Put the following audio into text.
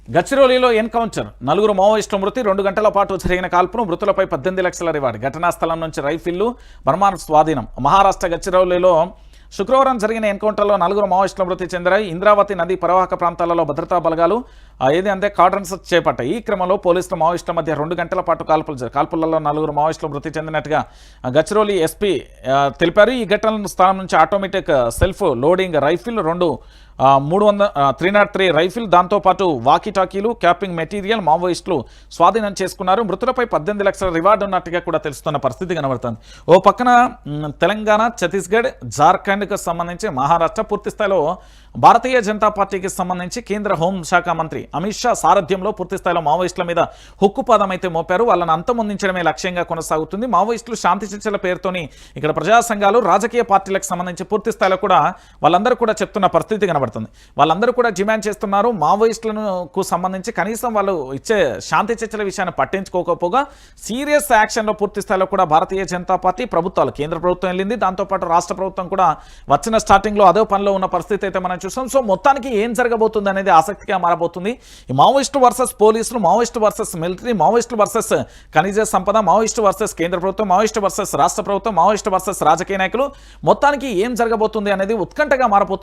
గచ్చిరోలిలో encounter, నలుగురు మావోయిస్టుల మృతి, 2 గంటల పాటు జరిగిన కాల్పును, మృతులపై 18 లక్షల రివార్డ్. ఘటనా స్థలం నుంచి రైఫిళ్లు, బర్మాన్ స్వాధీనం. మహారాష్ట్ర గచ్చిరోలిలో శుక్రవారం జరిగిన ఎన్కౌంటర్లో 4 మావోయిస్టుల మృతి చెందారు. ఇంద్రావతి నది పరివాహక ప్రాంతాలలో భద్రతా బలగాలు కార్డన్స్ చేపట్టాయి. ఈ క్రమంలో పోలీసులు మావోయిస్టుల మధ్య 2 గంటల పాటు కాల్పులలో 4 మావోయిస్టులు మృతి చెందినట్టుగా గచ్చిరోలి ఎస్పీ తెలిపారు. ఈ ఘటన స్థలం నుంచి automatic self loading rifle, 303 rifle, దాంతోపాటు వాకీటాకీలు, క్యాపింగ్ మెటీరియల్ మావోయిస్టులు స్వాధీనం చేసుకున్నారు. మృతులపై 18 లక్షల రివార్డు ఉన్నట్టుగా కూడా తెలుస్తున్న పరిస్థితి కనబడుతుంది. ఓ పక్కన తెలంగాణ, ఛత్తీస్గఢ్, జార్ఖండ్కు సంబంధించి మహారాష్ట్ర పూర్తిస్థాయిలో భారతీయ జనతా పార్టీకి సంబంధించి కేంద్ర హోంశాఖ మంత్రి అమిత్ షా సారథ్యంలో పూర్తిస్థాయిలో మావోయిస్టుల మీద హుక్కుపాదం అయితే మోపారు. వాళ్ళని అంతమొందించడమే లక్ష్యంగా కొనసాగుతుంది. మావోయిస్టులు శాంతి చర్చల పేరుతోని ఇక్కడ ప్రజా సంఘాలు, రాజకీయ పార్టీలకు సంబంధించి పూర్తిస్థాయిలో కూడా వాళ్ళందరూ కూడా చెప్తున్న పరిస్థితి కనబడుతుంది. వాళ్ళందరూ కూడా డిమాండ్ చేస్తున్నారు. మావోయిస్టులకు సంబంధించి కనీసం వాళ్ళు ఇచ్చే శాంతి చర్చల విషయాన్ని పట్టించుకోకపోగా సీరియస్ యాక్షన్లో పూర్తిస్థాయిలో కూడా భారతీయ జనతా పార్టీ, ప్రభుత్వాలు, కేంద్ర ప్రభుత్వం వెళ్ళింది. దాంతోపాటు రాష్ట్ర ప్రభుత్వం కూడా వచ్చిన స్టార్టింగ్లో అదే పనిలో ఉన్న పరిస్థితి అయితే మనం చూసాం. సో మొత్తానికి ఏం జరగబోతుంది అనేది ఆసక్తిగా మారబోతుంది. ఈ మావోయిస్టు వర్సెస్ పోలీసులు, Maoist versus military, Maoist versus ఖనిజ సంపద, మావోయిస్టు వర్సెస్ కేంద్ర ప్రభుత్వం, మావోయిస్టు వర్సెస్ రాష్ట్ర ప్రభుత్వం, మావోయిస్టు వర్సెస్ రాజకీయ నాయకులు, మొత్తానికి ఏం జరగబోతుంది అనేది ఉత్కంఠగా మారబోతుంది.